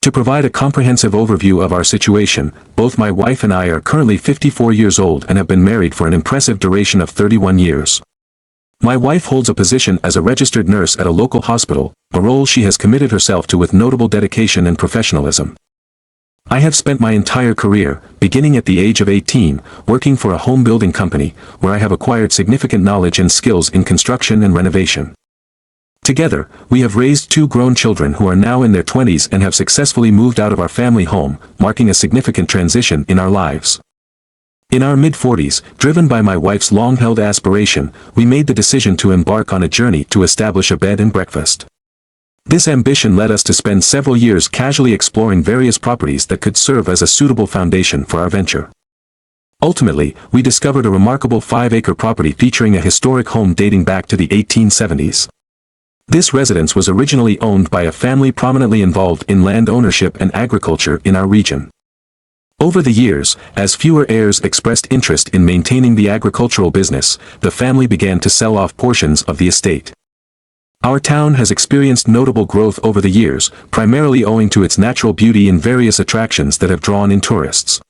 To provide a comprehensive overview of our situation, both my wife and I are currently 54 years old and have been married for an impressive duration of 31 years. My wife holds a position as a registered nurse at a local hospital, a role she has committed herself to with notable dedication and professionalism. I have spent my entire career, beginning at the age of 18, working for a home building company, where I have acquired significant knowledge and skills in construction and renovation. Together, we have raised 2 grown children who are now in their 20s and have successfully moved out of our family home, marking a significant transition in our lives. In our mid-40s, driven by my wife's long-held aspiration, we made the decision to embark on a journey to establish a bed and breakfast. This ambition led us to spend several years casually exploring various properties that could serve as a suitable foundation for our venture. Ultimately, we discovered a remarkable 5-acre property featuring a historic home dating back to the 1870s. This residence was originally owned by a family prominently involved in land ownership and agriculture in our region. Over the years, as fewer heirs expressed interest in maintaining the agricultural business, the family began to sell off portions of the estate. Our town has experienced notable growth over the years, primarily owing to its natural beauty and various attractions that have drawn in tourists.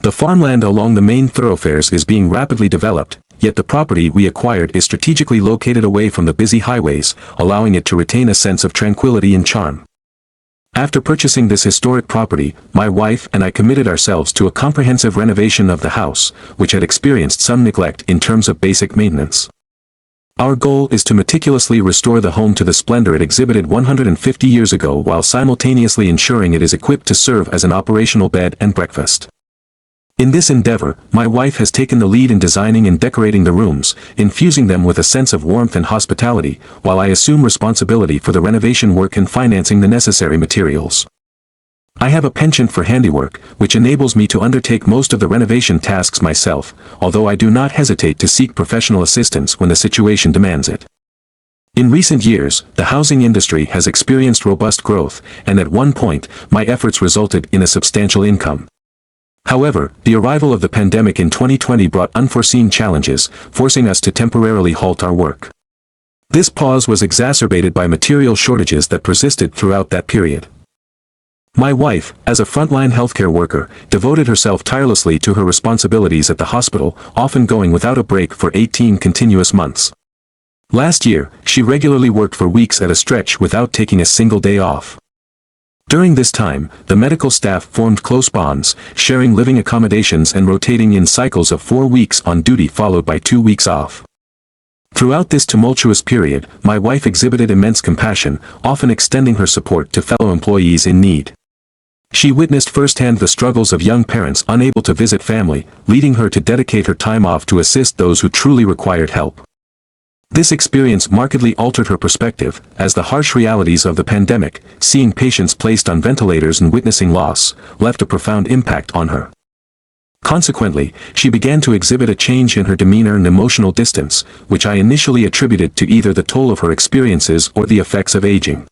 The farmland along the main thoroughfares is being rapidly developed, yet the property we acquired is strategically located away from the busy highways, allowing it to retain a sense of tranquility and charm. After purchasing this historic property, my wife and I committed ourselves to a comprehensive renovation of the house, which had experienced some neglect in terms of basic maintenance. Our goal is to meticulously restore the home to the splendor it exhibited 150 years ago while simultaneously ensuring it is equipped to serve as an operational bed and breakfast. In this endeavor, my wife has taken the lead in designing and decorating the rooms, infusing them with a sense of warmth and hospitality, while I assume responsibility for the renovation work and financing the necessary materials. I have a penchant for handiwork, which enables me to undertake most of the renovation tasks myself, although I do not hesitate to seek professional assistance when the situation demands it. In recent years, the housing industry has experienced robust growth, and at one point, my efforts resulted in a substantial income. However, the arrival of the pandemic in 2020 brought unforeseen challenges, forcing us to temporarily halt our work. This pause was exacerbated by material shortages that persisted throughout that period. My wife, as a frontline healthcare worker, devoted herself tirelessly to her responsibilities at the hospital, often going without a break for 18 continuous months. Last year, she regularly worked for weeks at a stretch without taking a single day off. During this time, the medical staff formed close bonds, sharing living accommodations and rotating in cycles of 4 weeks on duty followed by 2 weeks off. Throughout this tumultuous period, my wife exhibited immense compassion, often extending her support to fellow employees in need. She witnessed firsthand the struggles of young parents unable to visit family, leading her to dedicate her time off to assist those who truly required help. This experience markedly altered her perspective, as the harsh realities of the pandemic, seeing patients placed on ventilators and witnessing loss, left a profound impact on her. Consequently, she began to exhibit a change in her demeanor and emotional distance, which I initially attributed to either the toll of her experiences or the effects of aging.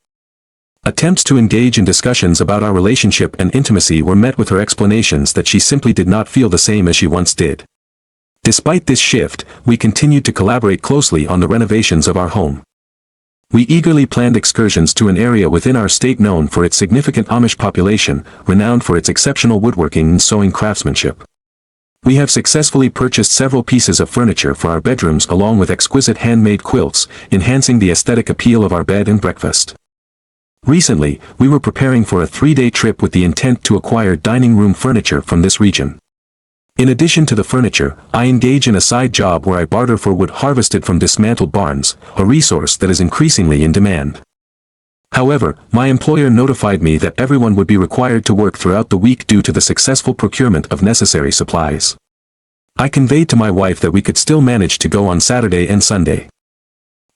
Attempts to engage in discussions about our relationship and intimacy were met with her explanations that she simply did not feel the same as she once did. Despite this shift, we continued to collaborate closely on the renovations of our home. We eagerly planned excursions to an area within our state known for its significant Amish population, renowned for its exceptional woodworking and sewing craftsmanship. We have successfully purchased several pieces of furniture for our bedrooms along with exquisite handmade quilts, enhancing the aesthetic appeal of our bed and breakfast. Recently, we were preparing for a 3-day trip with the intent to acquire dining room furniture from this region. In addition to the furniture, I engage in a side job where I barter for wood harvested from dismantled barns, a resource that is increasingly in demand. However, my employer notified me that everyone would be required to work throughout the week due to the successful procurement of necessary supplies. I conveyed to my wife that we could still manage to go on Saturday and Sunday.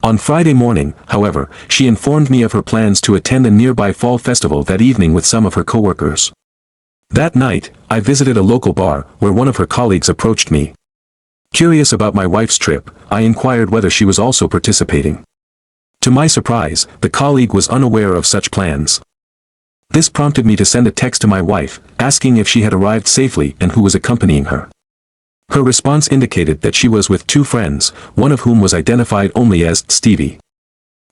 On Friday morning, however, she informed me of her plans to attend a nearby fall festival that evening with some of her coworkers. That night, I visited a local bar, where one of her colleagues approached me. Curious about my wife's trip, I inquired whether she was also participating. To my surprise, the colleague was unaware of such plans. This prompted me to send a text to my wife, asking if she had arrived safely and who was accompanying her. Her response indicated that she was with 2 friends, one of whom was identified only as Stevie.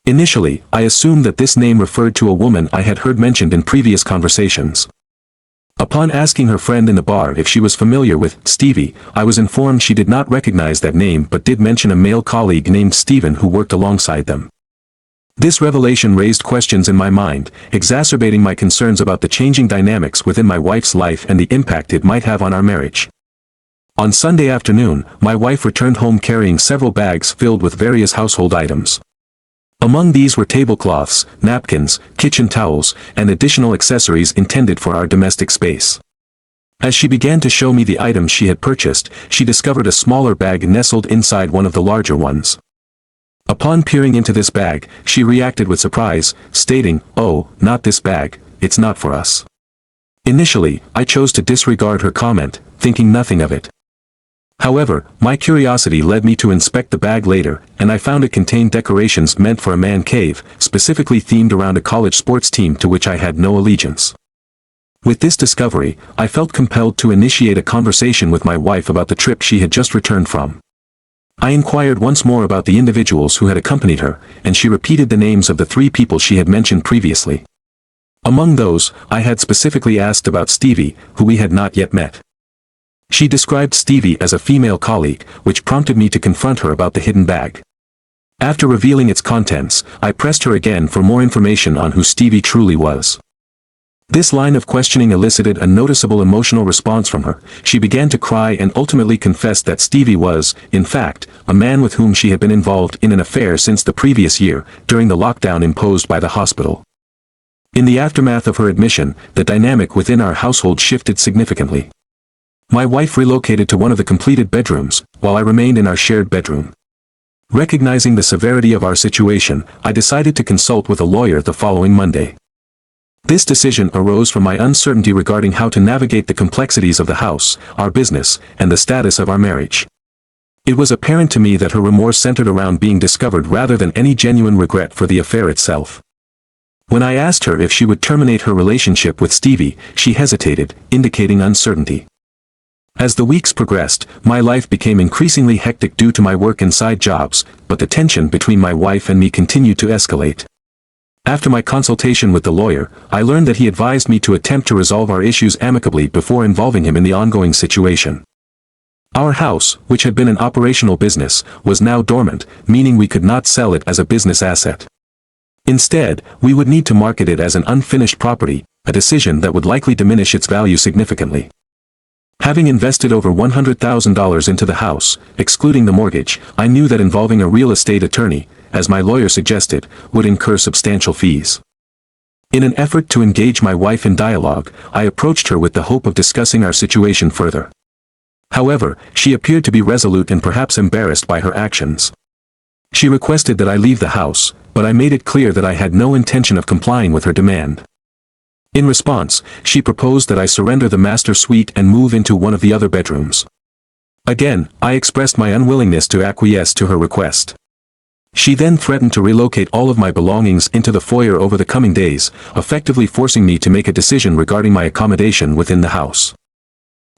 Initially, I assumed that this name referred to a woman I had heard mentioned in previous conversations. Upon asking her friend in the bar if she was familiar with Stevie, I was informed she did not recognize that name but did mention a male colleague named Steven who worked alongside them. This revelation raised questions in my mind, exacerbating my concerns about the changing dynamics within my wife's life and the impact it might have on our marriage. On Sunday afternoon, my wife returned home carrying several bags filled with various household items. Among these were tablecloths, napkins, kitchen towels, and additional accessories intended for our domestic space. As she began to show me the items she had purchased, she discovered a smaller bag nestled inside one of the larger ones. Upon peering into this bag, she reacted with surprise, stating, "Oh, not this bag, it's not for us." Initially, I chose to disregard her comment, thinking nothing of it. However, my curiosity led me to inspect the bag later, and I found it contained decorations meant for a man cave, specifically themed around a college sports team to which I had no allegiance. With this discovery, I felt compelled to initiate a conversation with my wife about the trip she had just returned from. I inquired once more about the individuals who had accompanied her, and she repeated the names of the 3 people she had mentioned previously. Among those, I had specifically asked about Stevie, who we had not yet met. She described Stevie as a female colleague, which prompted me to confront her about the hidden bag. After revealing its contents, I pressed her again for more information on who Stevie truly was. This line of questioning elicited a noticeable emotional response from her. She began to cry and ultimately confessed that Stevie was, in fact, a man with whom she had been involved in an affair since the previous year, during the lockdown imposed by the hospital. In the aftermath of her admission, the dynamic within our household shifted significantly. My wife relocated to one of the completed bedrooms, while I remained in our shared bedroom. Recognizing the severity of our situation, I decided to consult with a lawyer the following Monday. This decision arose from my uncertainty regarding how to navigate the complexities of the house, our business, and the status of our marriage. It was apparent to me that her remorse centered around being discovered rather than any genuine regret for the affair itself. When I asked her if she would terminate her relationship with Stevie, she hesitated, indicating uncertainty. As the weeks progressed, my life became increasingly hectic due to my work and side jobs, but the tension between my wife and me continued to escalate. After my consultation with the lawyer, I learned that he advised me to attempt to resolve our issues amicably before involving him in the ongoing situation. Our house, which had been an operational business, was now dormant, meaning we could not sell it as a business asset. Instead, we would need to market it as an unfinished property, a decision that would likely diminish its value significantly. Having invested over $100,000 into the house, excluding the mortgage, I knew that involving a real estate attorney, as my lawyer suggested, would incur substantial fees. In an effort to engage my wife in dialogue, I approached her with the hope of discussing our situation further. However, she appeared to be resolute and perhaps embarrassed by her actions. She requested that I leave the house, but I made it clear that I had no intention of complying with her demand. In response, she proposed that I surrender the master suite and move into one of the other bedrooms. Again, I expressed my unwillingness to acquiesce to her request. She then threatened to relocate all of my belongings into the foyer over the coming days, effectively forcing me to make a decision regarding my accommodation within the house.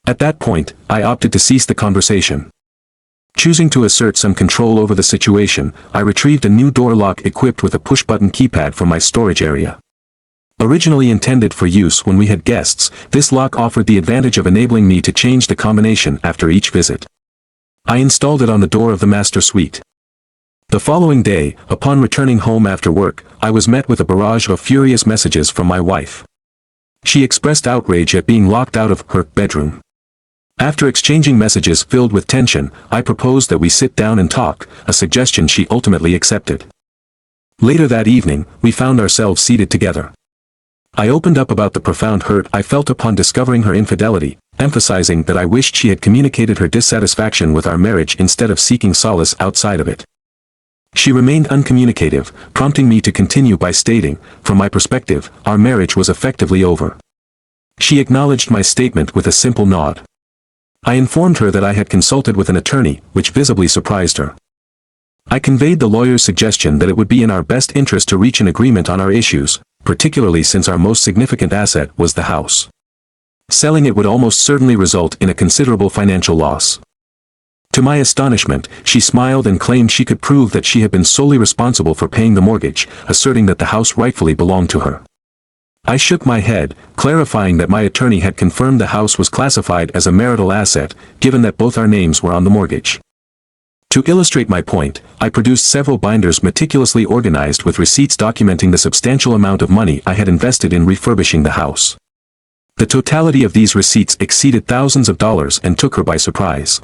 At that point, I opted to cease the conversation. Choosing to assert some control over the situation, I retrieved a new door lock equipped with a push-button keypad from my storage area. Originally intended for use when we had guests, this lock offered the advantage of enabling me to change the combination after each visit. I installed it on the door of the master suite. The following day, upon returning home after work, I was met with a barrage of furious messages from my wife. She expressed outrage at being locked out of her bedroom. After exchanging messages filled with tension, I proposed that we sit down and talk, a suggestion she ultimately accepted. Later that evening, we found ourselves seated together. I opened up about the profound hurt I felt upon discovering her infidelity, emphasizing that I wished she had communicated her dissatisfaction with our marriage instead of seeking solace outside of it. She remained uncommunicative, prompting me to continue by stating, from my perspective, our marriage was effectively over. She acknowledged my statement with a simple nod. I informed her that I had consulted with an attorney, which visibly surprised her. I conveyed the lawyer's suggestion that it would be in our best interest to reach an agreement on our issues, particularly since our most significant asset was the house. Selling it would almost certainly result in a considerable financial loss. To my astonishment, she smiled and claimed she could prove that she had been solely responsible for paying the mortgage, asserting that the house rightfully belonged to her. I shook my head, clarifying that my attorney had confirmed the house was classified as a marital asset, given that both our names were on the mortgage. To illustrate my point, I produced several binders meticulously organized with receipts documenting the substantial amount of money I had invested in refurbishing the house. The totality of these receipts exceeded thousands of dollars and took her by surprise.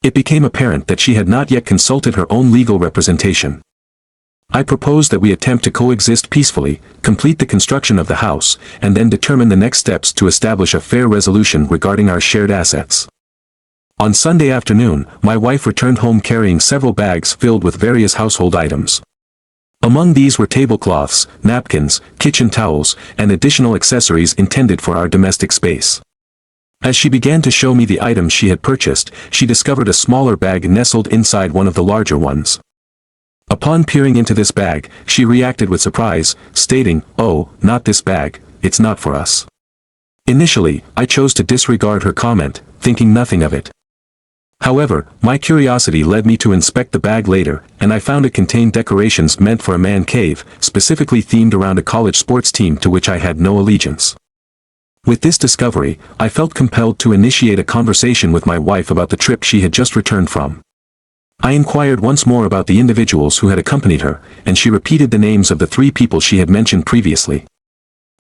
It became apparent that she had not yet consulted her own legal representation. I proposed that we attempt to coexist peacefully, complete the construction of the house, and then determine the next steps to establish a fair resolution regarding our shared assets. On Sunday afternoon, my wife returned home carrying several bags filled with various household items. Among these were tablecloths, napkins, kitchen towels, and additional accessories intended for our domestic space. As she began to show me the items she had purchased, she discovered a smaller bag nestled inside one of the larger ones. Upon peering into this bag, she reacted with surprise, stating, "Oh, not this bag, it's not for us." Initially, I chose to disregard her comment, thinking nothing of it. However, my curiosity led me to inspect the bag later, and I found it contained decorations meant for a man cave, specifically themed around a college sports team to which I had no allegiance. With this discovery, I felt compelled to initiate a conversation with my wife about the trip she had just returned from. I inquired once more about the individuals who had accompanied her, and she repeated the names of the 3 people she had mentioned previously.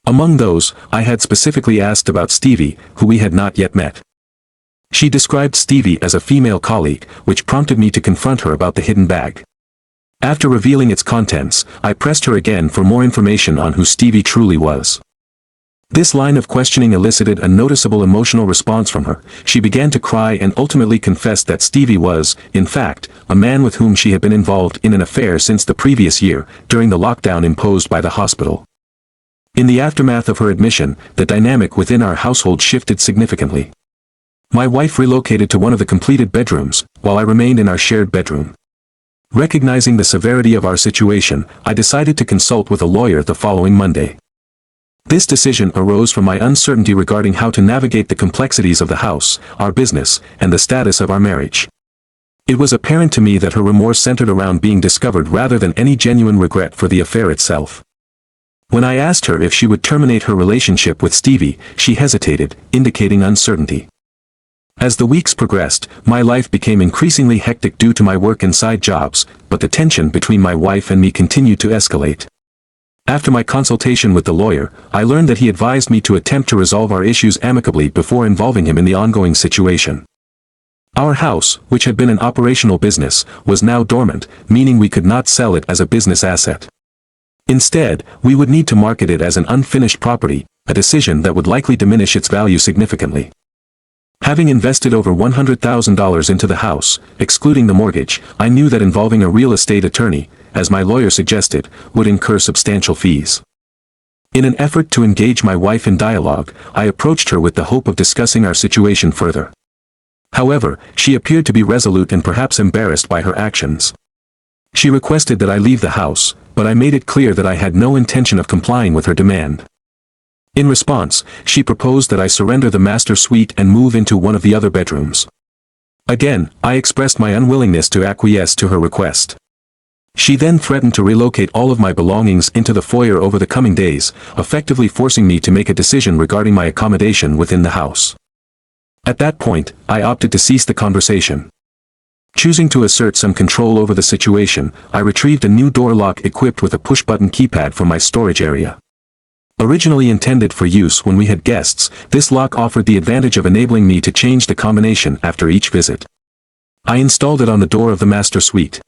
Among those, I had specifically asked about Stevie, who we had not yet met. She described Stevie as a female colleague, which prompted me to confront her about the hidden bag. After revealing its contents, I pressed her again for more information on who Stevie truly was. This line of questioning elicited a noticeable emotional response from her. She began to cry and ultimately confessed that Stevie was, in fact, a man with whom she had been involved in an affair since the previous year, during the lockdown imposed by the hospital. In the aftermath of her admission, the dynamic within our household shifted significantly. My wife relocated to one of the completed bedrooms, while I remained in our shared bedroom. Recognizing the severity of our situation, I decided to consult with a lawyer the following Monday. This decision arose from my uncertainty regarding how to navigate the complexities of the house, our business, and the status of our marriage. It was apparent to me that her remorse centered around being discovered rather than any genuine regret for the affair itself. When I asked her if she would terminate her relationship with Stevie, she hesitated, indicating uncertainty. As the weeks progressed, my life became increasingly hectic due to my work and side jobs, but the tension between my wife and me continued to escalate. After my consultation with the lawyer, I learned that he advised me to attempt to resolve our issues amicably before involving him in the ongoing situation. Our house, which had been an operational business, was now dormant, meaning we could not sell it as a business asset. Instead, we would need to market it as an unfinished property, a decision that would likely diminish its value significantly. Having invested over $100,000 into the house, excluding the mortgage, I knew that involving a real estate attorney, as my lawyer suggested, would incur substantial fees. In an effort to engage my wife in dialogue, I approached her with the hope of discussing our situation further. However, she appeared to be resolute and perhaps embarrassed by her actions. She requested that I leave the house, but I made it clear that I had no intention of complying with her demand. In response, she proposed that I surrender the master suite and move into one of the other bedrooms. Again, I expressed my unwillingness to acquiesce to her request. She then threatened to relocate all of my belongings into the foyer over the coming days, effectively forcing me to make a decision regarding my accommodation within the house. At that point, I opted to cease the conversation. Choosing to assert some control over the situation, I retrieved a new door lock equipped with a push-button keypad from my storage area. Originally intended for use when we had guests, this lock offered the advantage of enabling me to change the combination after each visit. I installed it on the door of the master suite.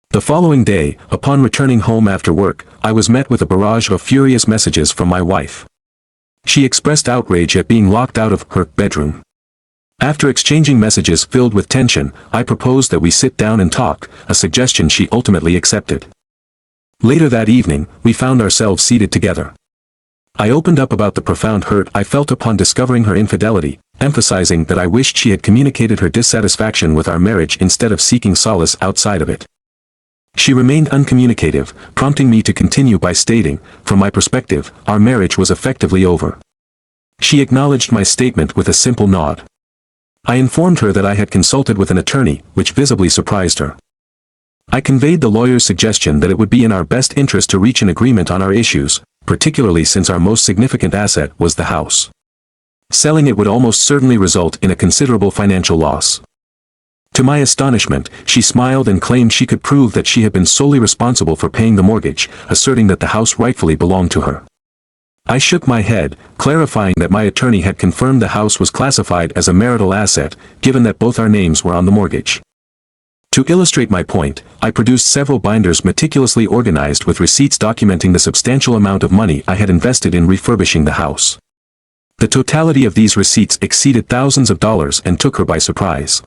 The following day, upon returning home after work, I was met with a barrage of furious messages from my wife. She expressed outrage at being locked out of her bedroom. After exchanging messages filled with tension, I proposed that we sit down and talk, a suggestion she ultimately accepted. Later that evening, we found ourselves seated together. I opened up about the profound hurt I felt upon discovering her infidelity, emphasizing that I wished she had communicated her dissatisfaction with our marriage instead of seeking solace outside of it. She remained uncommunicative, prompting me to continue by stating, from my perspective, our marriage was effectively over. She acknowledged my statement with a simple nod. I informed her that I had consulted with an attorney, which visibly surprised her. I conveyed the lawyer's suggestion that it would be in our best interest to reach an agreement on our issues, particularly since our most significant asset was the house. Selling it would almost certainly result in a considerable financial loss. To my astonishment, she smiled and claimed she could prove that she had been solely responsible for paying the mortgage, asserting that the house rightfully belonged to her. I shook my head, clarifying that my attorney had confirmed the house was classified as a marital asset, given that both our names were on the mortgage. To illustrate my point, I produced several binders meticulously organized with receipts documenting the substantial amount of money I had invested in refurbishing the house. The totality of these receipts exceeded thousands of dollars and took her by surprise.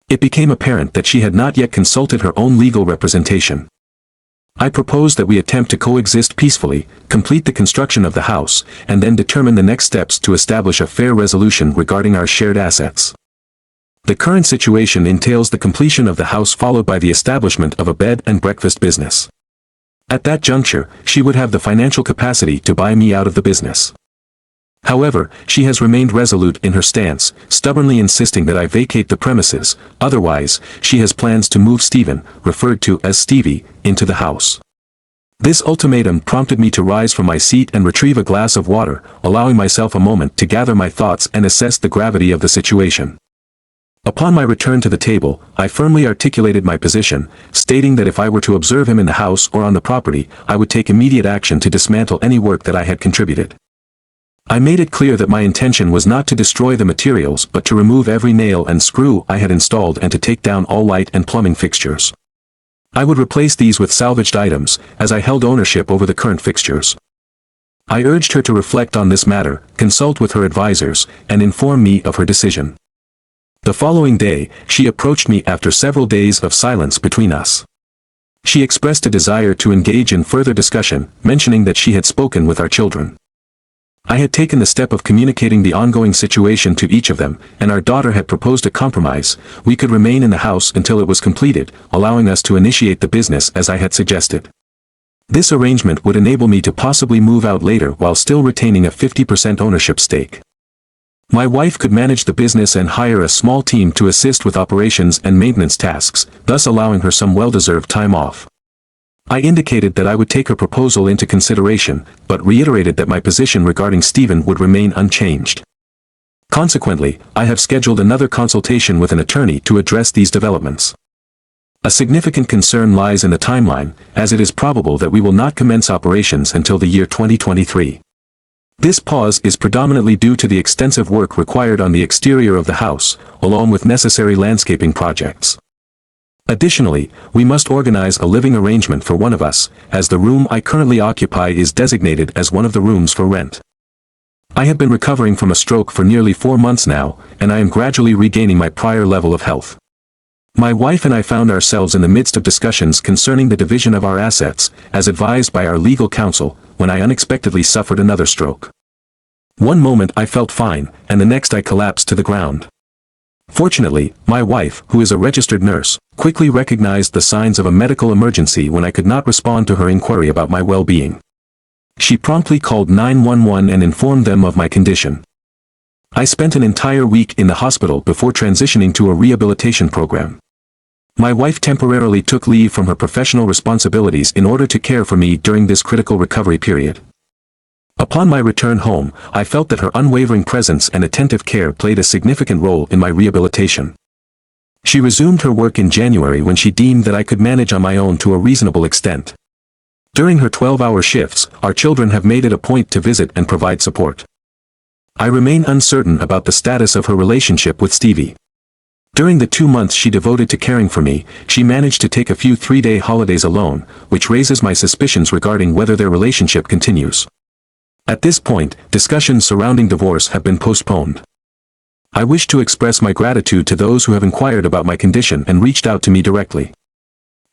It became apparent that she had not yet consulted her own legal representation. I proposed that we attempt to coexist peacefully, complete the construction of the house, and then determine the next steps to establish a fair resolution regarding our shared assets. The current situation entails the completion of the house followed by the establishment of a bed and breakfast business. At that juncture, she would have the financial capacity to buy me out of the business. However, she has remained resolute in her stance, stubbornly insisting that I vacate the premises, otherwise, she has plans to move Stephen, referred to as Stevie, into the house. This ultimatum prompted me to rise from my seat and retrieve a glass of water, allowing myself a moment to gather my thoughts and assess the gravity of the situation. Upon my return to the table, I firmly articulated my position, stating that if I were to observe him in the house or on the property, I would take immediate action to dismantle any work that I had contributed. I made it clear that my intention was not to destroy the materials but to remove every nail and screw I had installed and to take down all light and plumbing fixtures. I would replace these with salvaged items, as I held ownership over the current fixtures. I urged her to reflect on this matter, consult with her advisors, and inform me of her decision. The following day, she approached me after several days of silence between us. She expressed a desire to engage in further discussion, mentioning that she had spoken with our children. I had taken the step of communicating the ongoing situation to each of them, and our daughter had proposed a compromise. We could remain in the house until it was completed, allowing us to initiate the business as I had suggested. This arrangement would enable me to possibly move out later while still retaining a 50% ownership stake. My wife could manage the business and hire a small team to assist with operations and maintenance tasks, thus allowing her some well-deserved time off. I indicated that I would take her proposal into consideration, but reiterated that my position regarding Stephen would remain unchanged. Consequently, I have scheduled another consultation with an attorney to address these developments. A significant concern lies in the timeline, as it is probable that we will not commence operations until the year 2023. This pause is predominantly due to the extensive work required on the exterior of the house, along with necessary landscaping projects. Additionally, we must organize a living arrangement for one of us, as the room I currently occupy is designated as one of the rooms for rent. I have been recovering from a stroke for nearly 4 months now, and I am gradually regaining my prior level of health. My wife and I found ourselves in the midst of discussions concerning the division of our assets, as advised by our legal counsel, when I unexpectedly suffered another stroke. One moment I felt fine, and the next I collapsed to the ground. Fortunately, my wife, who is a registered nurse, quickly recognized the signs of a medical emergency when I could not respond to her inquiry about my well-being. She promptly called 911 and informed them of my condition. I spent an entire week in the hospital before transitioning to a rehabilitation program. My wife temporarily took leave from her professional responsibilities in order to care for me during this critical recovery period. Upon my return home, I felt that her unwavering presence and attentive care played a significant role in my rehabilitation. She resumed her work in January when she deemed that I could manage on my own to a reasonable extent. During her 12-hour shifts, our children have made it a point to visit and provide support. I remain uncertain about the status of her relationship with Stevie. During the 2 months she devoted to caring for me, she managed to take a few 3-day holidays alone, which raises my suspicions regarding whether their relationship continues. At this point, discussions surrounding divorce have been postponed. I wish to express my gratitude to those who have inquired about my condition and reached out to me directly.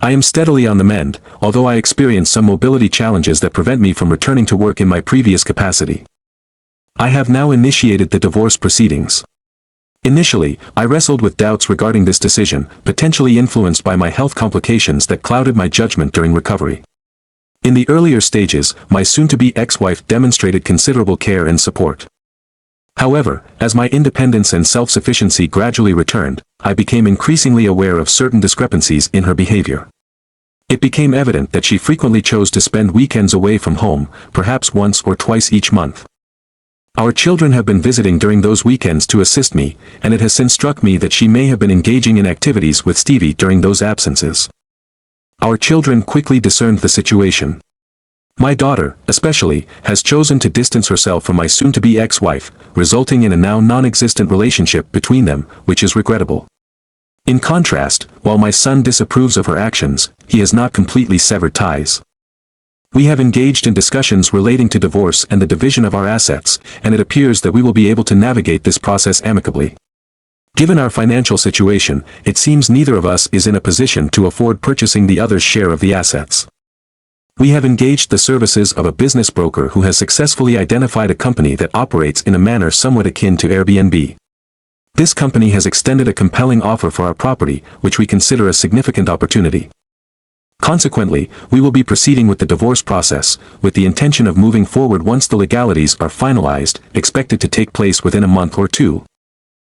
I am steadily on the mend, although I experience some mobility challenges that prevent me from returning to work in my previous capacity. I have now initiated the divorce proceedings. Initially, I wrestled with doubts regarding this decision, potentially influenced by my health complications that clouded my judgment during recovery. In the earlier stages, my soon-to-be ex-wife demonstrated considerable care and support. However, as my independence and self-sufficiency gradually returned, I became increasingly aware of certain discrepancies in her behavior. It became evident that she frequently chose to spend weekends away from home, perhaps once or twice each month. Our children have been visiting during those weekends to assist me, and it has since struck me that she may have been engaging in activities with Stevie during those absences. Our children quickly discerned the situation. My daughter, especially, has chosen to distance herself from my soon-to-be ex-wife, resulting in a now non-existent relationship between them, which is regrettable. In contrast, while my son disapproves of her actions, he has not completely severed ties. We have engaged in discussions relating to divorce and the division of our assets, and it appears that we will be able to navigate this process amicably. Given our financial situation, it seems neither of us is in a position to afford purchasing the other's share of the assets. We have engaged the services of a business broker who has successfully identified a company that operates in a manner somewhat akin to Airbnb. This company has extended a compelling offer for our property, which we consider a significant opportunity. Consequently, we will be proceeding with the divorce process, with the intention of moving forward once the legalities are finalized, expected to take place within a month or two.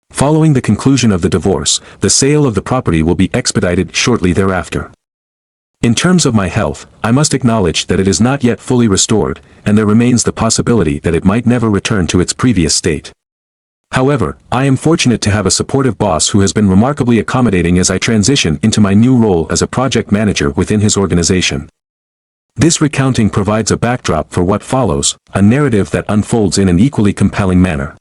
Following the conclusion of the divorce, the sale of the property will be expedited shortly thereafter. In terms of my health, I must acknowledge that it is not yet fully restored, and there remains the possibility that it might never return to its previous state. However, I am fortunate to have a supportive boss who has been remarkably accommodating as I transition into my new role as a project manager within his organization. This recounting provides a backdrop for what follows, a narrative that unfolds in an equally compelling manner.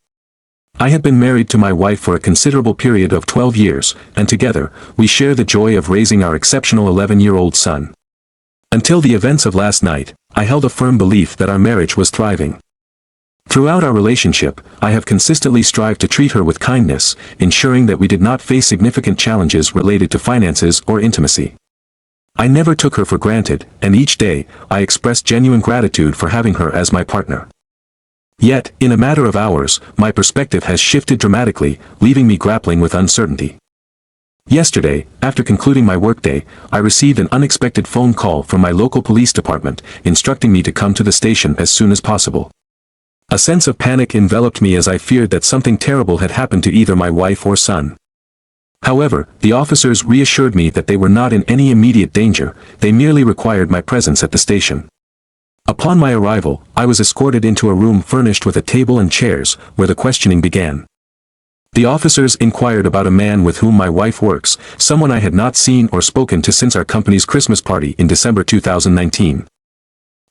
I have been married to my wife for a considerable period of 12 years, and together, we share the joy of raising our exceptional 11-year-old son. Until the events of last night, I held a firm belief that our marriage was thriving. Throughout our relationship, I have consistently strived to treat her with kindness, ensuring that we did not face significant challenges related to finances or intimacy. I never took her for granted, and each day, I expressed genuine gratitude for having her as my partner. Yet, in a matter of hours, my perspective has shifted dramatically, leaving me grappling with uncertainty. Yesterday, after concluding my workday, I received an unexpected phone call from my local police department, instructing me to come to the station as soon as possible. A sense of panic enveloped me as I feared that something terrible had happened to either my wife or son. However, the officers reassured me that they were not in any immediate danger, they merely required my presence at the station. Upon my arrival, I was escorted into a room furnished with a table and chairs, where the questioning began. The officers inquired about a man with whom my wife works, someone I had not seen or spoken to since our company's Christmas party in December 2019.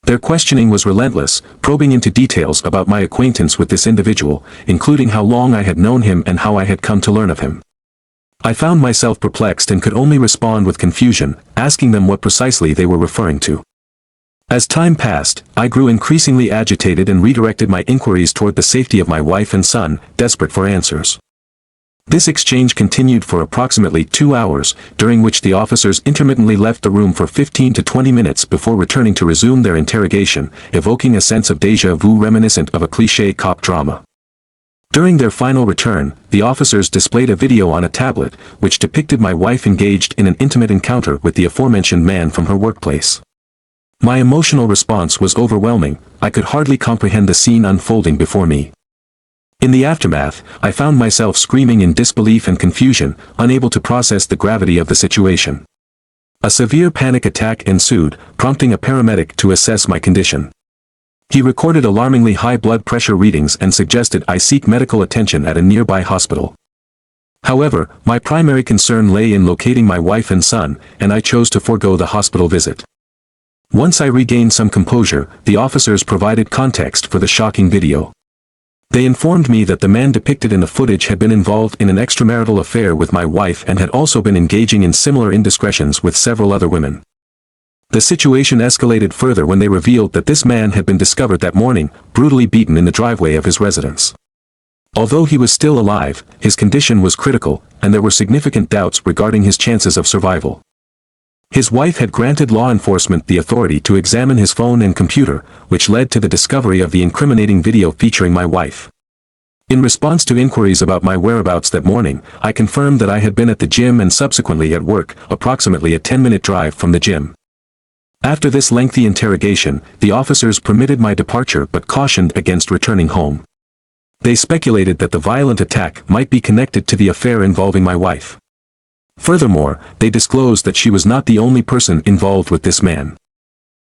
Their questioning was relentless, probing into details about my acquaintance with this individual, including how long I had known him and how I had come to learn of him. I found myself perplexed and could only respond with confusion, asking them what precisely they were referring to. As time passed, I grew increasingly agitated and redirected my inquiries toward the safety of my wife and son, desperate for answers. This exchange continued for approximately 2 hours, during which the officers intermittently left the room for 15 to 20 minutes before returning to resume their interrogation, evoking a sense of déjà vu reminiscent of a cliché cop drama. During their final return, the officers displayed a video on a tablet, which depicted my wife engaged in an intimate encounter with the aforementioned man from her workplace. My emotional response was overwhelming, I could hardly comprehend the scene unfolding before me. In the aftermath, I found myself screaming in disbelief and confusion, unable to process the gravity of the situation. A severe panic attack ensued, prompting a paramedic to assess my condition. He recorded alarmingly high blood pressure readings and suggested I seek medical attention at a nearby hospital. However, my primary concern lay in locating my wife and son, and I chose to forego the hospital visit. Once I regained some composure, the officers provided context for the shocking video. They informed me that the man depicted in the footage had been involved in an extramarital affair with my wife and had also been engaging in similar indiscretions with several other women. The situation escalated further when they revealed that this man had been discovered that morning, brutally beaten in the driveway of his residence. Although he was still alive, his condition was critical, and there were significant doubts regarding his chances of survival. His wife had granted law enforcement the authority to examine his phone and computer, which led to the discovery of the incriminating video featuring my wife. In response to inquiries about my whereabouts that morning, I confirmed that I had been at the gym and subsequently at work, approximately a 10-minute drive from the gym. After this lengthy interrogation, the officers permitted my departure but cautioned against returning home. They speculated that the violent attack might be connected to the affair involving my wife. Furthermore, they disclosed that she was not the only person involved with this man.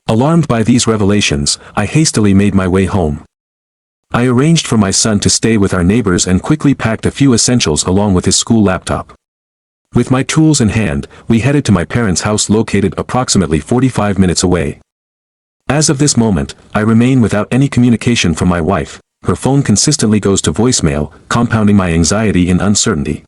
Alarmed by these revelations, I hastily made my way home. I arranged for my son to stay with our neighbors and quickly packed a few essentials along with his school laptop. With my tools in hand, we headed to my parents' house located approximately 45 minutes away. As of this moment, I remain without any communication from my wife. Her phone consistently goes to voicemail, compounding my anxiety and uncertainty.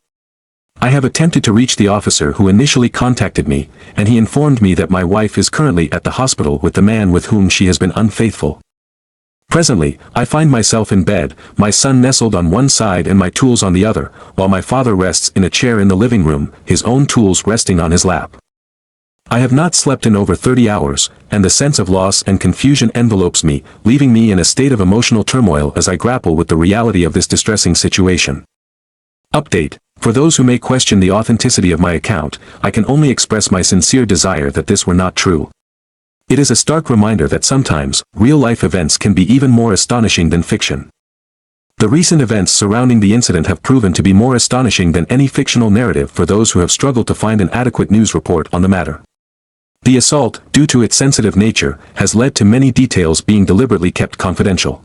I have attempted to reach the officer who initially contacted me, and he informed me that my wife is currently at the hospital with the man with whom she has been unfaithful. Presently, I find myself in bed, my son nestled on one side and my tools on the other, while my father rests in a chair in the living room, his own tools resting on his lap. I have not slept in over 30 hours, and the sense of loss and confusion envelopes me, leaving me in a state of emotional turmoil as I grapple with the reality of this distressing situation. Update: for those who may question the authenticity of my account, I can only express my sincere desire that this were not true. It is a stark reminder that sometimes, real-life events can be even more astonishing than fiction. The recent events surrounding the incident have proven to be more astonishing than any fictional narrative for those who have struggled to find an adequate news report on the matter. The assault, due to its sensitive nature, has led to many details being deliberately kept confidential.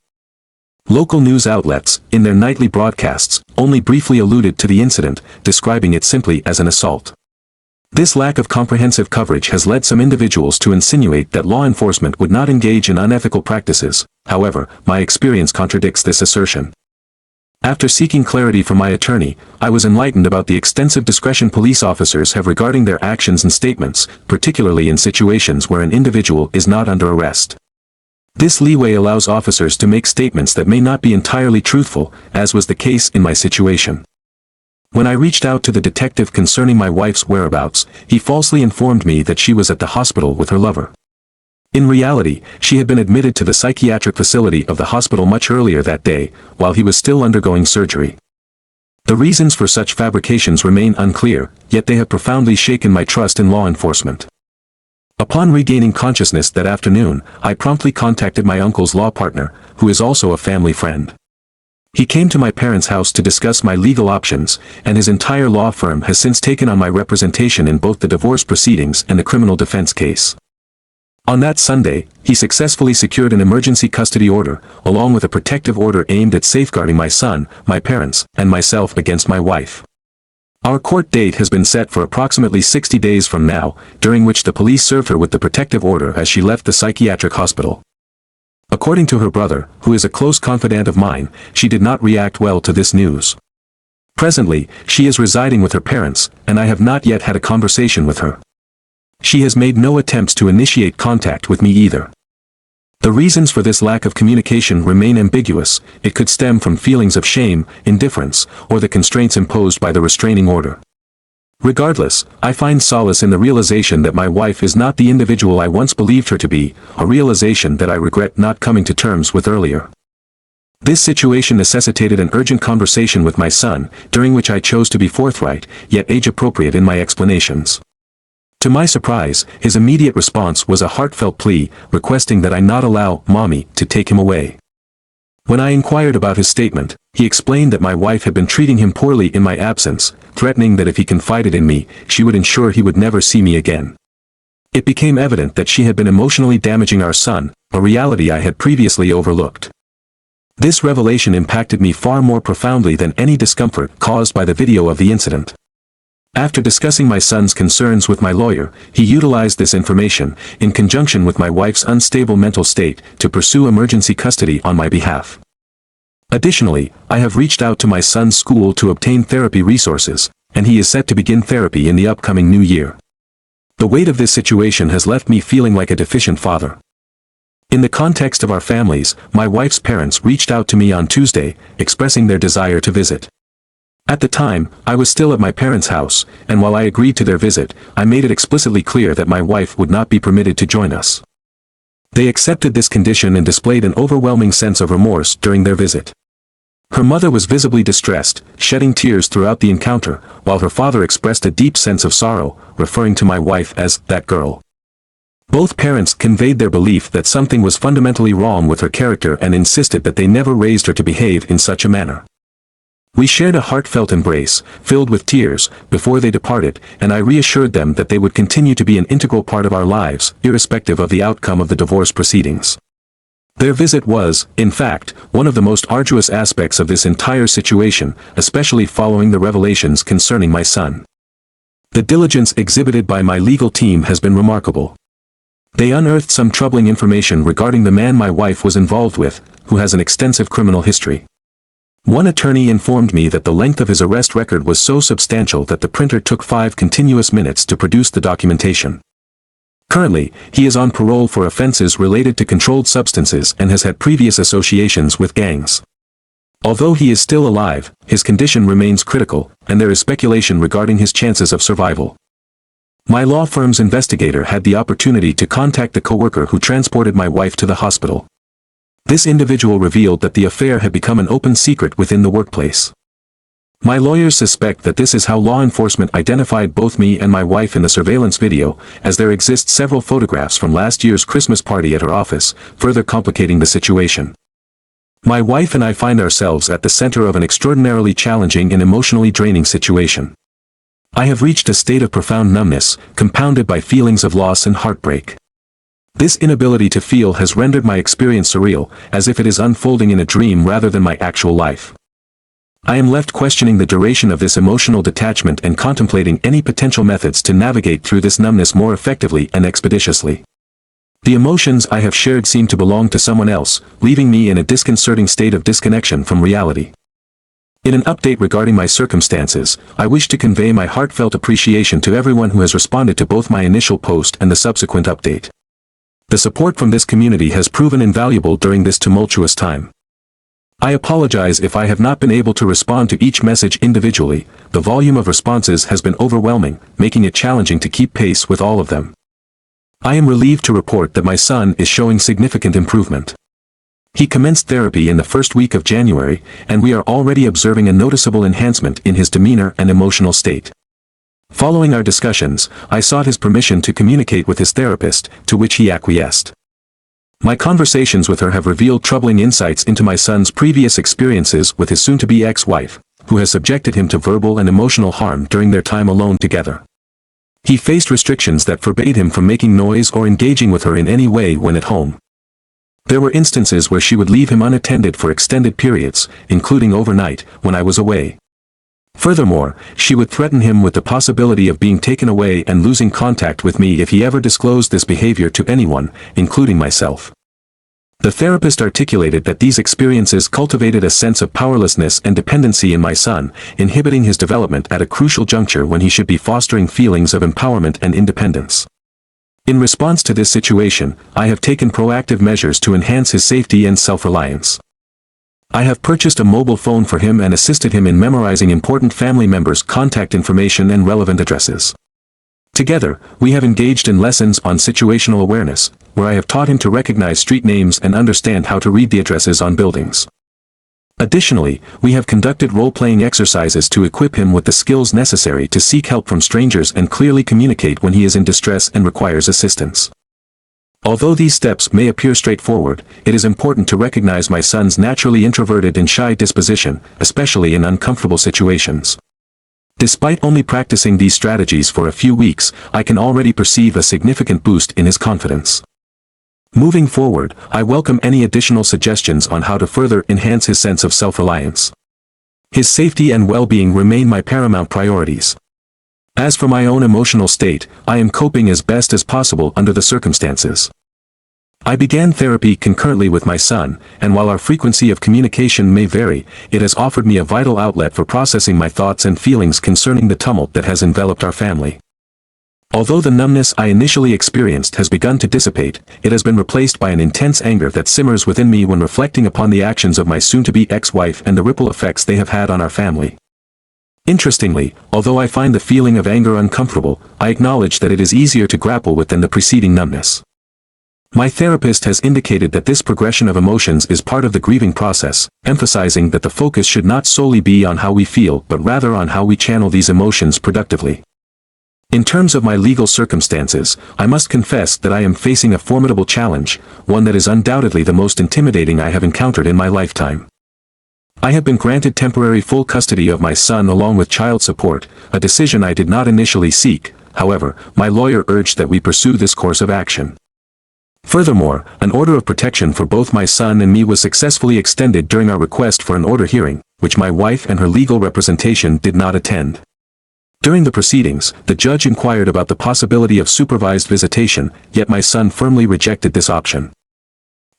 Local news outlets, in their nightly broadcasts, only briefly alluded to the incident, describing it simply as an assault. This lack of comprehensive coverage has led some individuals to insinuate that law enforcement would not engage in unethical practices. However, my experience contradicts this assertion. After seeking clarity from my attorney, I was enlightened about the extensive discretion police officers have regarding their actions and statements, particularly in situations where an individual is not under arrest. This leeway allows officers to make statements that may not be entirely truthful, as was the case in my situation. When I reached out to the detective concerning my wife's whereabouts, he falsely informed me that she was at the hospital with her lover. In reality, she had been admitted to the psychiatric facility of the hospital much earlier that day, while he was still undergoing surgery. The reasons for such fabrications remain unclear, yet they have profoundly shaken my trust in law enforcement. Upon regaining consciousness that afternoon, I promptly contacted my uncle's law partner, who is also a family friend. He came to my parents' house to discuss my legal options, and his entire law firm has since taken on my representation in both the divorce proceedings and the criminal defense case. On that Sunday, he successfully secured an emergency custody order, along with a protective order aimed at safeguarding my son, my parents, and myself against my wife. Our court date has been set for approximately 60 days from now, during which the police served her with the protective order as she left the psychiatric hospital. According to her brother, who is a close confidant of mine, she did not react well to this news. Presently, she is residing with her parents, and I have not yet had a conversation with her. She has made no attempts to initiate contact with me either. The reasons for this lack of communication remain ambiguous. It could stem from feelings of shame, indifference, or the constraints imposed by the restraining order. Regardless, I find solace in the realization that my wife is not the individual I once believed her to be, a realization that I regret not coming to terms with earlier. This situation necessitated an urgent conversation with my son, during which I chose to be forthright, yet age-appropriate in my explanations. To my surprise, his immediate response was a heartfelt plea, requesting that I not allow Mommy to take him away. When I inquired about his statement, he explained that my wife had been treating him poorly in my absence, threatening that if he confided in me, she would ensure he would never see me again. It became evident that she had been emotionally damaging our son, a reality I had previously overlooked. This revelation impacted me far more profoundly than any discomfort caused by the video of the incident. After discussing my son's concerns with my lawyer, he utilized this information, in conjunction with my wife's unstable mental state, to pursue emergency custody on my behalf. Additionally, I have reached out to my son's school to obtain therapy resources, and he is set to begin therapy in the upcoming new year. The weight of this situation has left me feeling like a deficient father. In the context of our families, my wife's parents reached out to me on Tuesday, expressing their desire to visit. At the time, I was still at my parents' house, and while I agreed to their visit, I made it explicitly clear that my wife would not be permitted to join us. They accepted this condition and displayed an overwhelming sense of remorse during their visit. Her mother was visibly distressed, shedding tears throughout the encounter, while her father expressed a deep sense of sorrow, referring to my wife as that girl. Both parents conveyed their belief that something was fundamentally wrong with her character and insisted that they never raised her to behave in such a manner. We shared a heartfelt embrace, filled with tears, before they departed, and I reassured them that they would continue to be an integral part of our lives, irrespective of the outcome of the divorce proceedings. Their visit was, in fact, one of the most arduous aspects of this entire situation, especially following the revelations concerning my son. The diligence exhibited by my legal team has been remarkable. They unearthed some troubling information regarding the man my wife was involved with, who has an extensive criminal history. One attorney informed me that the length of his arrest record was so substantial that the printer took 5 continuous minutes to produce the documentation. Currently, he is on parole for offenses related to controlled substances and has had previous associations with gangs. Although he is still alive, his condition remains critical, and there is speculation regarding his chances of survival. My law firm's investigator had the opportunity to contact the coworker who transported my wife to the hospital. This individual revealed that the affair had become an open secret within the workplace. My lawyers suspect that this is how law enforcement identified both me and my wife in the surveillance video, as there exist several photographs from last year's Christmas party at her office, further complicating the situation. My wife and I find ourselves at the center of an extraordinarily challenging and emotionally draining situation. I have reached a state of profound numbness, compounded by feelings of loss and heartbreak. This inability to feel has rendered my experience surreal, as if it is unfolding in a dream rather than my actual life. I am left questioning the duration of this emotional detachment and contemplating any potential methods to navigate through this numbness more effectively and expeditiously. The emotions I have shared seem to belong to someone else, leaving me in a disconcerting state of disconnection from reality. In an update regarding my circumstances, I wish to convey my heartfelt appreciation to everyone who has responded to both my initial post and the subsequent update. The support from this community has proven invaluable during this tumultuous time. I apologize if I have not been able to respond to each message individually. The volume of responses has been overwhelming, making it challenging to keep pace with all of them. I am relieved to report that my son is showing significant improvement. He commenced therapy in the first week of January, and we are already observing a noticeable enhancement in his demeanor and emotional state. Following our discussions, I sought his permission to communicate with his therapist, to which he acquiesced. My conversations with her have revealed troubling insights into my son's previous experiences with his soon-to-be ex-wife, who has subjected him to verbal and emotional harm during their time alone together. He faced restrictions that forbade him from making noise or engaging with her in any way when at home. There were instances where she would leave him unattended for extended periods, including overnight, when I was away. Furthermore, she would threaten him with the possibility of being taken away and losing contact with me if he ever disclosed this behavior to anyone, including myself. The therapist articulated that these experiences cultivated a sense of powerlessness and dependency in my son, inhibiting his development at a crucial juncture when he should be fostering feelings of empowerment and independence. In response to this situation, I have taken proactive measures to enhance his safety and self-reliance. I have purchased a mobile phone for him and assisted him in memorizing important family members' contact information and relevant addresses. Together, we have engaged in lessons on situational awareness, where I have taught him to recognize street names and understand how to read the addresses on buildings. Additionally, we have conducted role-playing exercises to equip him with the skills necessary to seek help from strangers and clearly communicate when he is in distress and requires assistance. Although these steps may appear straightforward, it is important to recognize my son's naturally introverted and shy disposition, especially in uncomfortable situations. Despite only practicing these strategies for a few weeks, I can already perceive a significant boost in his confidence. Moving forward, I welcome any additional suggestions on how to further enhance his sense of self-reliance. His safety and well-being remain my paramount priorities. As for my own emotional state, I am coping as best as possible under the circumstances. I began therapy concurrently with my son, and while our frequency of communication may vary, it has offered me a vital outlet for processing my thoughts and feelings concerning the tumult that has enveloped our family. Although the numbness I initially experienced has begun to dissipate, it has been replaced by an intense anger that simmers within me when reflecting upon the actions of my soon-to-be ex-wife and the ripple effects they have had on our family. Interestingly, although I find the feeling of anger uncomfortable, I acknowledge that it is easier to grapple with than the preceding numbness. My therapist has indicated that this progression of emotions is part of the grieving process, emphasizing that the focus should not solely be on how we feel but rather on how we channel these emotions productively. In terms of my legal circumstances, I must confess that I am facing a formidable challenge, one that is undoubtedly the most intimidating I have encountered in my lifetime. I have been granted temporary full custody of my son along with child support, a decision I did not initially seek. However, my lawyer urged that we pursue this course of action. Furthermore, an order of protection for both my son and me was successfully extended during our request for an order hearing, which my wife and her legal representation did not attend. During the proceedings, the judge inquired about the possibility of supervised visitation, yet my son firmly rejected this option.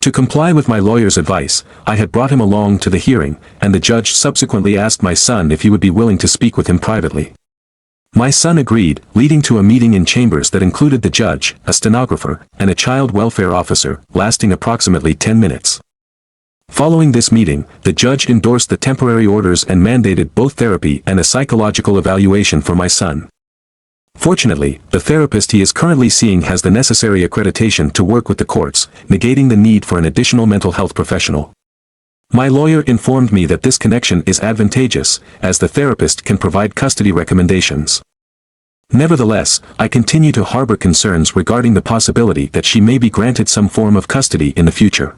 To comply with my lawyer's advice, I had brought him along to the hearing, and the judge subsequently asked my son if he would be willing to speak with him privately. My son agreed, leading to a meeting in chambers that included the judge, a stenographer, and a child welfare officer, lasting approximately 10 minutes. Following this meeting, the judge endorsed the temporary orders and mandated both therapy and a psychological evaluation for my son. Fortunately, the therapist he is currently seeing has the necessary accreditation to work with the courts, negating the need for an additional mental health professional. My lawyer informed me that this connection is advantageous, as the therapist can provide custody recommendations. Nevertheless, I continue to harbor concerns regarding the possibility that she may be granted some form of custody in the future.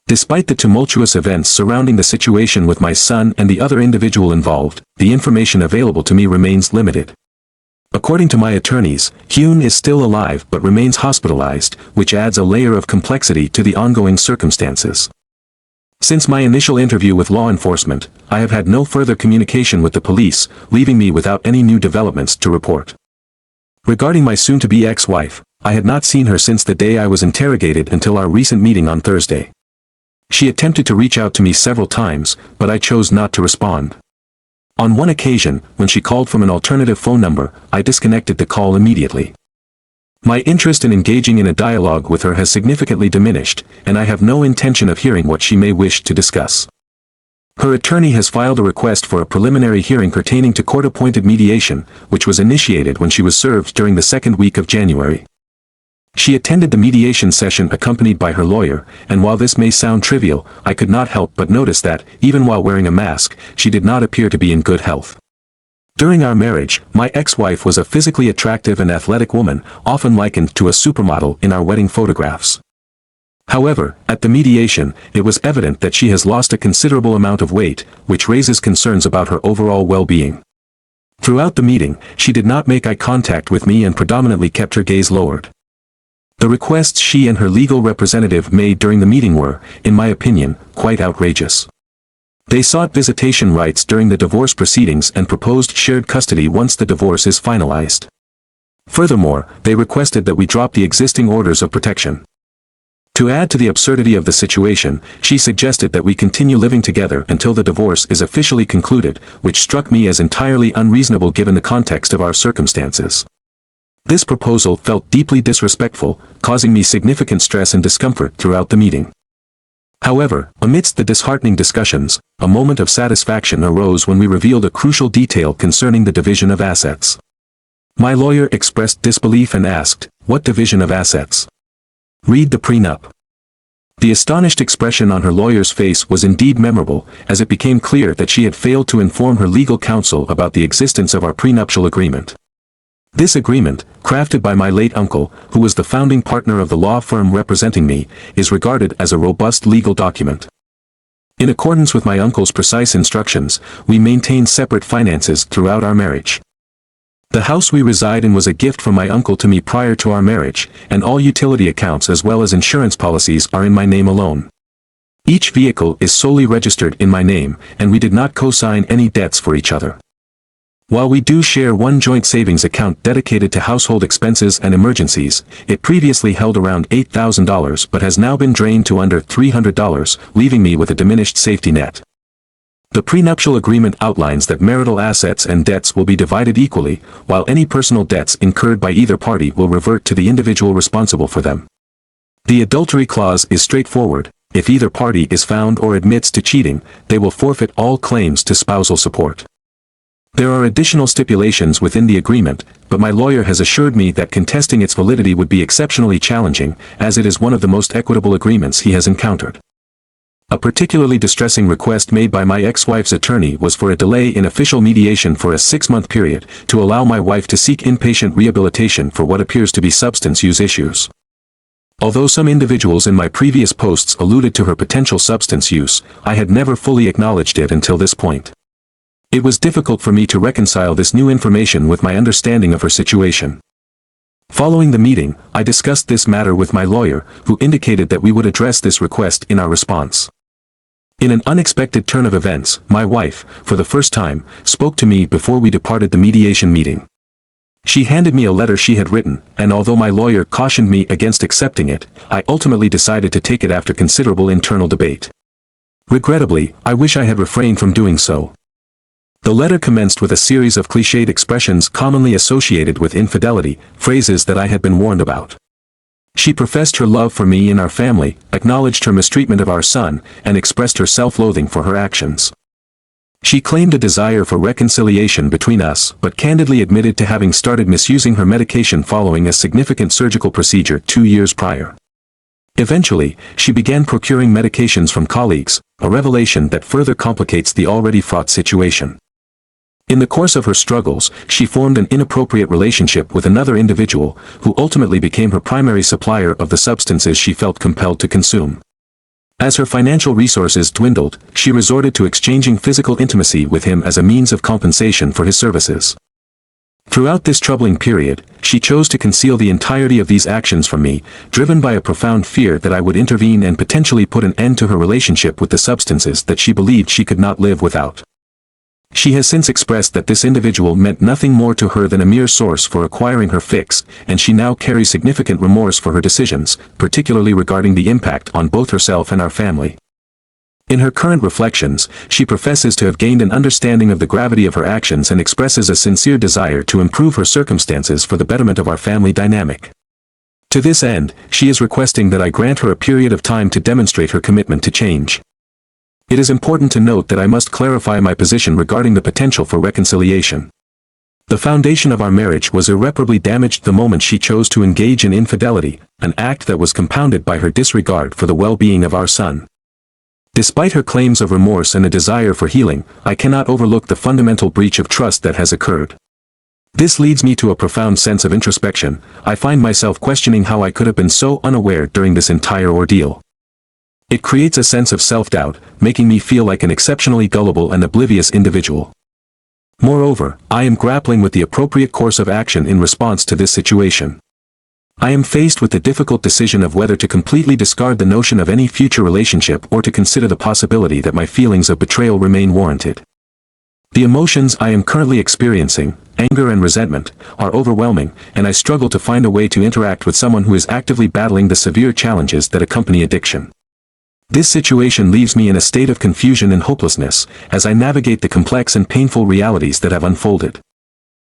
Despite the tumultuous events surrounding the situation with my son and the other individual involved, the information available to me remains limited. According to my attorneys, Hyun is still alive but remains hospitalized, which adds a layer of complexity to the ongoing circumstances. Since my initial interview with law enforcement, I have had no further communication with the police, leaving me without any new developments to report. Regarding my soon-to-be ex-wife, I had not seen her since the day I was interrogated until our recent meeting on Thursday. She attempted to reach out to me several times, but I chose not to respond. On one occasion, when she called from an alternative phone number, I disconnected the call immediately. My interest in engaging in a dialogue with her has significantly diminished, and I have no intention of hearing what she may wish to discuss. Her attorney has filed a request for a preliminary hearing pertaining to court-appointed mediation, which was initiated when she was served during the second week of January. She attended the mediation session accompanied by her lawyer, and while this may sound trivial, I could not help but notice that, even while wearing a mask, she did not appear to be in good health. During our marriage, my ex-wife was a physically attractive and athletic woman, often likened to a supermodel in our wedding photographs. However, at the mediation, it was evident that she has lost a considerable amount of weight, which raises concerns about her overall well-being. Throughout the meeting, she did not make eye contact with me and predominantly kept her gaze lowered. The requests she and her legal representative made during the meeting were, in my opinion, quite outrageous. They sought visitation rights during the divorce proceedings and proposed shared custody once the divorce is finalized. Furthermore, they requested that we drop the existing orders of protection. To add to the absurdity of the situation, she suggested that we continue living together until the divorce is officially concluded, which struck me as entirely unreasonable given the context of our circumstances. This proposal felt deeply disrespectful, causing me significant stress and discomfort throughout the meeting. However, amidst the disheartening discussions, a moment of satisfaction arose when we revealed a crucial detail concerning the division of assets. My lawyer expressed disbelief and asked, "What division of assets? Read the prenup." The astonished expression on her lawyer's face was indeed memorable, as it became clear that she had failed to inform her legal counsel about the existence of our prenuptial agreement. This agreement, crafted by my late uncle, who was the founding partner of the law firm representing me, is regarded as a robust legal document. In accordance with my uncle's precise instructions, we maintain separate finances throughout our marriage. The house we reside in was a gift from my uncle to me prior to our marriage, and all utility accounts as well as insurance policies are in my name alone. Each vehicle is solely registered in my name, and we did not co-sign any debts for each other. While we do share one joint savings account dedicated to household expenses and emergencies, it previously held around $8,000 but has now been drained to under $300, leaving me with a diminished safety net. The prenuptial agreement outlines that marital assets and debts will be divided equally, while any personal debts incurred by either party will revert to the individual responsible for them. The adultery clause is straightforward: if either party is found or admits to cheating, they will forfeit all claims to spousal support. There are additional stipulations within the agreement, but my lawyer has assured me that contesting its validity would be exceptionally challenging, as it is one of the most equitable agreements he has encountered. A particularly distressing request made by my ex-wife's attorney was for a delay in official mediation for a 6-month period to allow my wife to seek inpatient rehabilitation for what appears to be substance use issues. Although some individuals in my previous posts alluded to her potential substance use, I had never fully acknowledged it until this point. It was difficult for me to reconcile this new information with my understanding of her situation. Following the meeting, I discussed this matter with my lawyer, who indicated that we would address this request in our response. In an unexpected turn of events, my wife, for the first time, spoke to me before we departed the mediation meeting. She handed me a letter she had written, and although my lawyer cautioned me against accepting it, I ultimately decided to take it after considerable internal debate. Regrettably, I wish I had refrained from doing so. The letter commenced with a series of cliched expressions commonly associated with infidelity, phrases that I had been warned about. She professed her love for me and our family, acknowledged her mistreatment of our son, and expressed her self-loathing for her actions. She claimed a desire for reconciliation between us, but candidly admitted to having started misusing her medication following a significant surgical procedure 2 years prior. Eventually, she began procuring medications from colleagues, a revelation that further complicates the already fraught situation. In the course of her struggles, she formed an inappropriate relationship with another individual, who ultimately became her primary supplier of the substances she felt compelled to consume. As her financial resources dwindled, she resorted to exchanging physical intimacy with him as a means of compensation for his services. Throughout this troubling period, she chose to conceal the entirety of these actions from me, driven by a profound fear that I would intervene and potentially put an end to her relationship with the substances that she believed she could not live without. She has since expressed that this individual meant nothing more to her than a mere source for acquiring her fix, and she now carries significant remorse for her decisions, particularly regarding the impact on both herself and our family. In her current reflections, she professes to have gained an understanding of the gravity of her actions and expresses a sincere desire to improve her circumstances for the betterment of our family dynamic. To this end, she is requesting that I grant her a period of time to demonstrate her commitment to change. It is important to note that I must clarify my position regarding the potential for reconciliation. The foundation of our marriage was irreparably damaged the moment she chose to engage in infidelity, an act that was compounded by her disregard for the well-being of our son. Despite her claims of remorse and a desire for healing, I cannot overlook the fundamental breach of trust that has occurred. This leads me to a profound sense of introspection. I find myself questioning how I could have been so unaware during this entire ordeal. It creates a sense of self-doubt, making me feel like an exceptionally gullible and oblivious individual. Moreover, I am grappling with the appropriate course of action in response to this situation. I am faced with the difficult decision of whether to completely discard the notion of any future relationship or to consider the possibility that my feelings of betrayal remain warranted. The emotions I am currently experiencing, anger and resentment, are overwhelming, and I struggle to find a way to interact with someone who is actively battling the severe challenges that accompany addiction. This situation leaves me in a state of confusion and hopelessness, as I navigate the complex and painful realities that have unfolded.